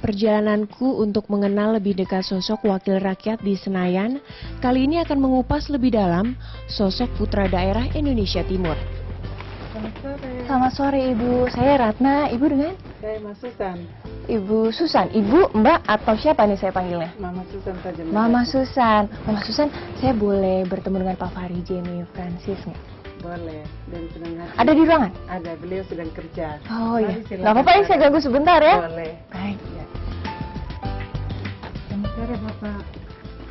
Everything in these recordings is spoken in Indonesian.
Perjalananku untuk mengenal lebih dekat sosok wakil rakyat di Senayan, kali ini akan mengupas lebih dalam sosok putra daerah Indonesia Timur. Selamat sore. Selamat sore Ibu, saya Ratna, Ibu dengan? Saya Mas Susan. Ibu Susan, Ibu, Mbak, atau siapa nih saya panggilnya? Mama Susan saja. Mama Susan. Mama Susan, saya boleh bertemu dengan Pak Fahri Jemi Francis nggak? Boleh, dan sedang Ada di ruangan? Ada, beliau sedang kerja. Oh iya, Mari, nggak apa-apa ya saya ganggu sebentar ya? Boleh. Baik. Ya. Selamat sore Bapak.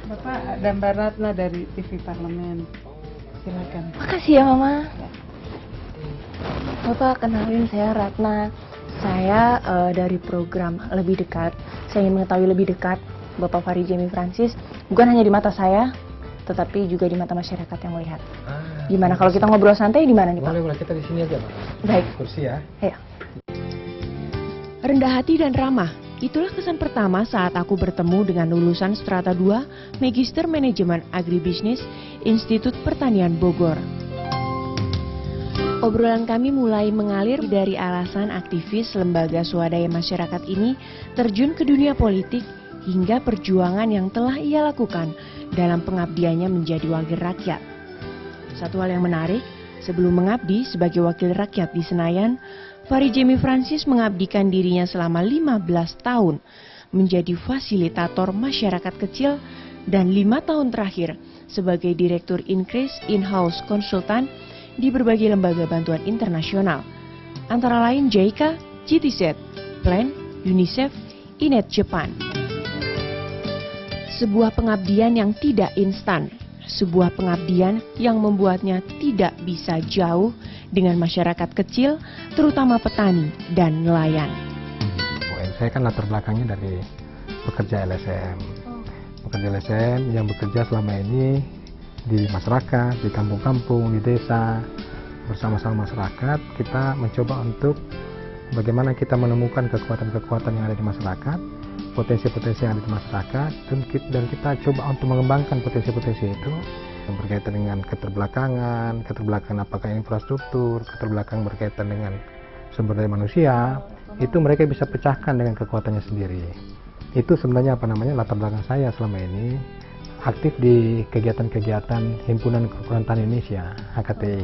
Bapak dan Mbak Ratna dari TV Parlemen. Silakan. Makasih ya Mama. Bapak, kenalin saya Ratna. Saya dari program Lebih Dekat. Saya ingin mengetahui lebih dekat Bapak Fahri Jemi Francis, bukan hanya di mata saya, tetapi juga di mata masyarakat yang melihat. Gimana kalau kita ngobrol santai di mana nih Pak? Boleh, kita di sini aja Pak. Baik. Kursi ya. Ayo. Rendah hati dan ramah, itulah kesan pertama saat aku bertemu dengan lulusan Strata 2 Magister Manajemen Agribisnis Institut Pertanian Bogor. Obrolan kami mulai mengalir dari alasan aktivis lembaga swadaya masyarakat ini terjun ke dunia politik hingga perjuangan yang telah ia lakukan dalam pengabdiannya menjadi wakil rakyat. Satu hal yang menarik, sebelum mengabdi sebagai wakil rakyat di Senayan, Fahri Jemi Francis mengabdikan dirinya selama 15 tahun menjadi fasilitator masyarakat kecil dan 5 tahun terakhir sebagai Direktur Increase In-House Konsultan di berbagai lembaga bantuan internasional, antara lain JICA, GTZ, Plan, UNICEF, INET Jepang. Sebuah pengabdian yang tidak instan, sebuah pengabdian yang membuatnya tidak bisa jauh dengan masyarakat kecil, terutama petani dan nelayan. Saya kan latar belakangnya dari pekerja LSM. Pekerja LSM yang bekerja selama ini di masyarakat, di kampung-kampung, di desa, bersama-sama masyarakat. Kita mencoba untuk bagaimana kita menemukan kekuatan-kekuatan yang ada di masyarakat, potensi-potensi yang ada di masyarakat, dan kita coba untuk mengembangkan potensi-potensi itu yang berkaitan dengan keterbelakangan apakah infrastruktur, keterbelakangan berkaitan dengan sumber daya manusia, itu mereka bisa pecahkan dengan kekuatannya sendiri. Itu sebenarnya latar belakang saya selama ini aktif di kegiatan-kegiatan Himpunan Kerukunan Tani Indonesia, HKTI,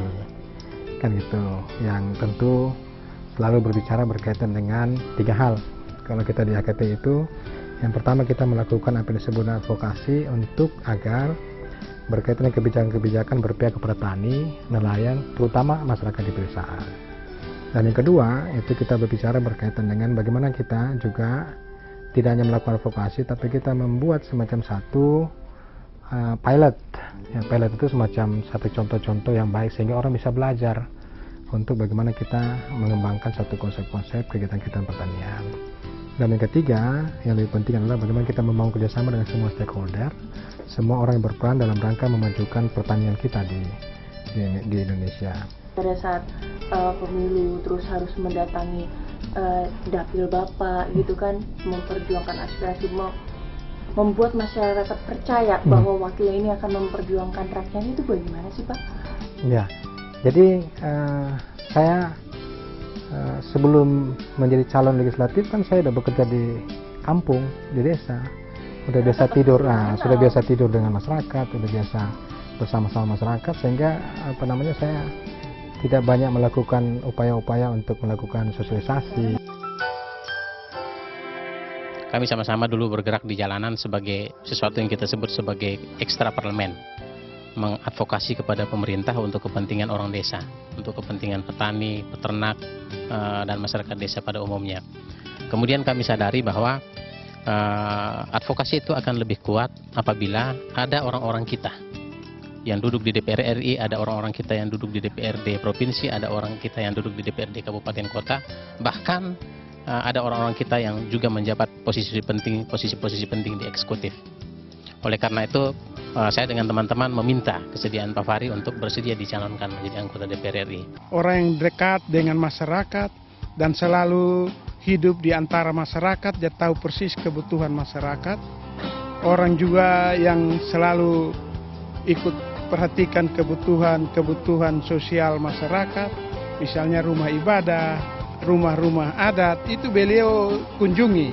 kan gitu, yang tentu selalu berbicara berkaitan dengan 3 hal. Kalau kita di HKTI itu, yang pertama kita melakukan apa yang disebut advokasi untuk agar berkaitan dengan kebijakan-kebijakan berpihak kepada tani, nelayan, terutama masyarakat di pedesaan. Dan yang kedua, itu kita berbicara berkaitan dengan bagaimana kita juga tidak hanya melakukan advokasi, tapi kita membuat semacam satu pilot. Ya, pilot itu semacam satu contoh-contoh yang baik sehingga orang bisa belajar untuk bagaimana kita mengembangkan satu konsep-konsep kegiatan-kegiatan pertanian. Dan yang ketiga, yang lebih penting adalah bagaimana kita membangun kerjasama dengan semua stakeholder, semua orang yang berperan dalam rangka memajukan pertanian kita di Indonesia. Pada saat pemilu terus harus mendatangi dapil Bapak gitu kan, memperjuangkan aspirasi, membuat masyarakat percaya bahwa wakilnya ini akan memperjuangkan rakyat, itu bagaimana sih Pak? Ya, jadi saya sebelum menjadi calon legislatif kan saya udah bekerja di kampung, di desa, udah biasa tidur, sudah biasa tidur dengan masyarakat, udah biasa bersama-sama masyarakat, sehingga saya tidak banyak melakukan upaya-upaya untuk melakukan sosialisasi. Kami sama-sama dulu bergerak di jalanan sebagai sesuatu yang kita sebut sebagai ekstra parlemen, mengadvokasi kepada pemerintah untuk kepentingan orang desa, untuk kepentingan petani, peternak, dan masyarakat desa pada umumnya. Kemudian kami sadari bahwa advokasi itu akan lebih kuat apabila ada orang-orang kita yang duduk di DPR RI, ada orang-orang kita yang duduk di DPRD provinsi, ada orang kita yang duduk di DPRD kabupaten kota, bahkan ada orang-orang kita yang juga menjabat posisi-posisi penting di eksekutif. Oleh karena itu, saya dengan teman-teman meminta kesediaan Pak Fahri untuk bersedia dicalonkan menjadi anggota DPR RI. Orang yang dekat dengan masyarakat dan selalu hidup di antara masyarakat, dia tahu persis kebutuhan masyarakat. Orang juga yang selalu ikut perhatikan kebutuhan sosial masyarakat, misalnya rumah ibadah, rumah-rumah adat, itu beliau kunjungi.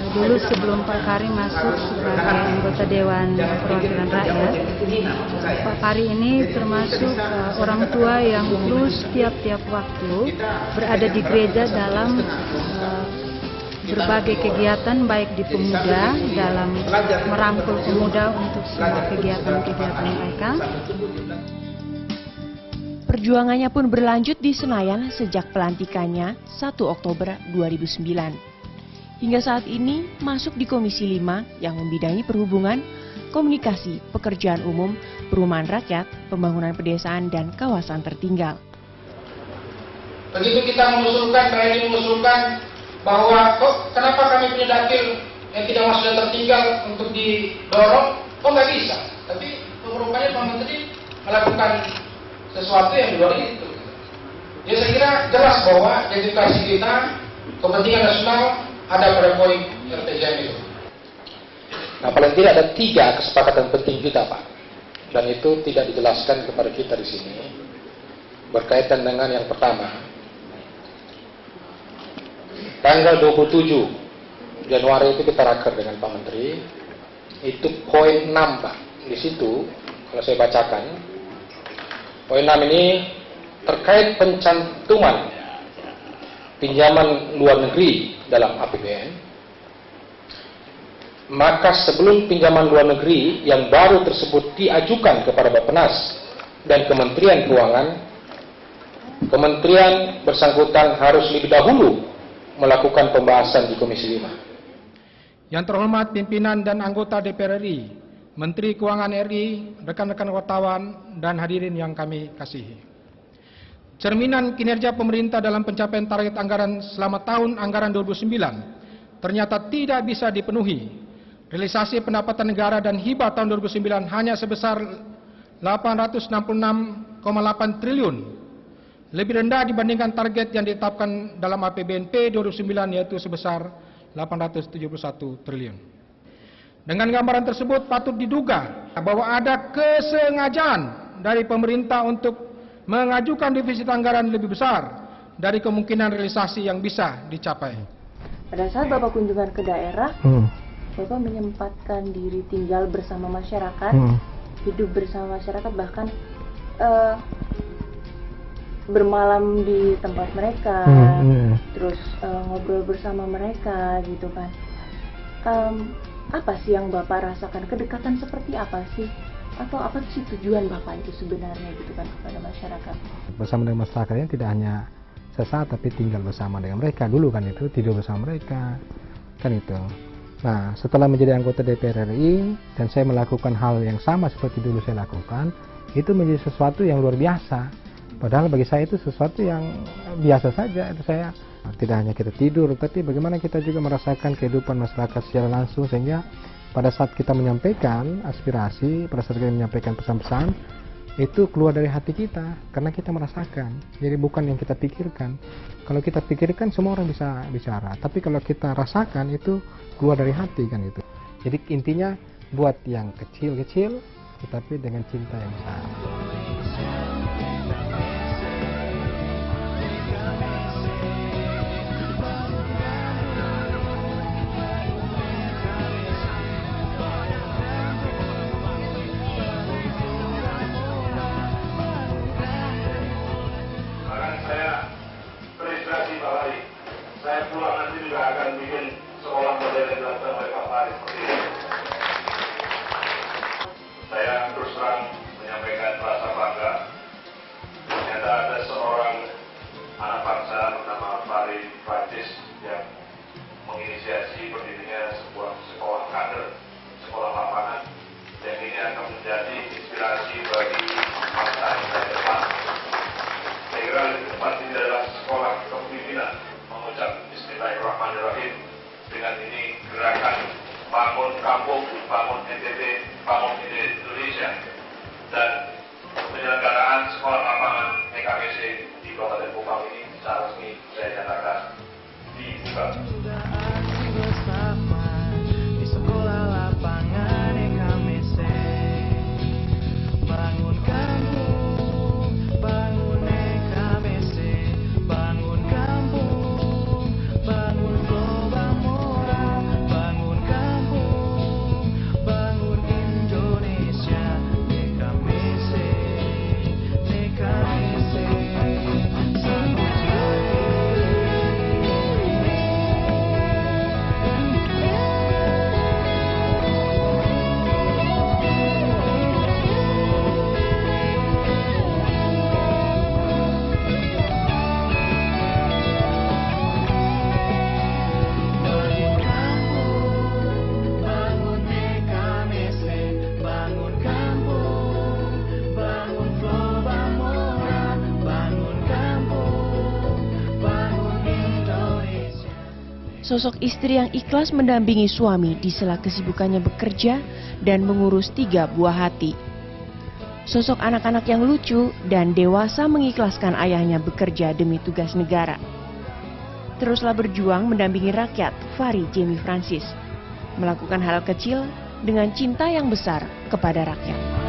Dulu sebelum Pak Kari masuk sebagai anggota Dewan Perwakilan Rakyat, Pak Kari ini termasuk orang tua yang terus tiap-tiap waktu berada di gereja dalam berbagai kegiatan, baik di pemuda, dalam merangkul pemuda untuk semua kegiatan-kegiatan mereka. Perjuangannya pun berlanjut di Senayan sejak pelantikannya 1 Oktober 2009. Hingga saat ini masuk di Komisi 5 yang membidangi perhubungan, komunikasi, pekerjaan umum, perumahan rakyat, pembangunan pedesaan, dan kawasan tertinggal. Begitu kita mengusulkan, BNI mengusulkan bahwa kenapa kami punya dapil yang tidak masuk dan tertinggal untuk didorong, nggak bisa. Tapi rupanya Pak Menteri melakukan sesuatu yang di luar itu. Ya saya kira jelas bahwa edukasi kita, kepentingan nasional ada pada poin RPJM itu. Nah, paling tidak ada 3 kesepakatan penting kita, Pak, dan itu tidak dijelaskan kepada kita di sini. Berkaitan dengan yang pertama, tanggal 27 Januari itu kita raker dengan Pak Menteri. Itu poin 6, Pak. Di situ kalau saya bacakan, poin 6 ini terkait pencantuman pinjaman luar negeri dalam APBN. Maka sebelum pinjaman luar negeri yang baru tersebut diajukan kepada Bappenas dan Kementerian Keuangan, Kementerian bersangkutan harus lebih dahulu melakukan pembahasan di Komisi 5. Yang terhormat pimpinan dan anggota DPR RI, Menteri Keuangan RI, rekan-rekan wartawan, dan hadirin yang kami kasihi. Cerminan kinerja pemerintah dalam pencapaian target anggaran selama tahun anggaran 2009 ternyata tidak bisa dipenuhi. Realisasi pendapatan negara dan hibah tahun 2009 hanya sebesar 866,8 triliun. Lebih rendah dibandingkan target yang ditetapkan dalam APBNP 2009 yaitu sebesar 871 triliun. Dengan gambaran tersebut patut diduga bahwa ada kesengajaan dari pemerintah untuk mengajukan defisit anggaran lebih besar dari kemungkinan realisasi yang bisa dicapai. Pada saat Bapak kunjungan ke daerah, Bapak menyempatkan diri tinggal bersama masyarakat, hidup bersama masyarakat, bahkan bermalam di tempat mereka, terus ngobrol bersama mereka gitu kan. Apa sih yang Bapak rasakan? Kedekatan seperti apa sih? Atau apa sih tujuan Bapak itu sebenarnya gitu kan kepada masyarakat? Bersama dengan masyarakatnya tidak hanya sesaat, tapi tinggal bersama dengan mereka dulu kan, itu tidur bersama mereka kan itu. Nah, setelah menjadi anggota DPR RI dan saya melakukan hal yang sama seperti dulu saya lakukan, itu menjadi sesuatu yang luar biasa. Padahal bagi saya itu sesuatu yang biasa saja. Itu saya tidak hanya kita tidur, tapi bagaimana kita juga merasakan kehidupan masyarakat secara langsung, sehingga pada saat kita menyampaikan aspirasi, pada saat kita menyampaikan pesan-pesan, itu keluar dari hati kita karena kita merasakan. Jadi bukan yang kita pikirkan. Kalau kita pikirkan semua orang bisa bicara, tapi kalau kita rasakan itu keluar dari hati kan itu. Jadi intinya buat yang kecil-kecil tetapi dengan cinta yang besar. Saya pulang nanti juga akan bikin sekolah model yang dilakukan oleh Pak Faris seperti ini. Saya terus terang menyampaikan rasa bangga. Ternyata ada seorang anak bangsa bernama Faris Prancis yang menginisiasi berdirinya sebuah sekolah kader, sekolah lapangan, yang ini akan menjadi inspirasi bagi bangsa Indonesia ke depan. Saya kira di tempat ini adalah sekolah kepemimpinan. Mengucap Bismillahirrahmanirrahim. Dengan ini gerakan bangun kampung, bangun NTT, bangun Indonesia, dan penyelenggaraan sekolah lapangan EKBC Sosok istri yang ikhlas mendampingi suami di sela kesibukannya bekerja dan mengurus 3 buah hati. Sosok anak-anak yang lucu dan dewasa mengikhlaskan ayahnya bekerja demi tugas negara. Teruslah berjuang mendampingi rakyat, Fahri Jamie Francis. Melakukan hal kecil dengan cinta yang besar kepada rakyat.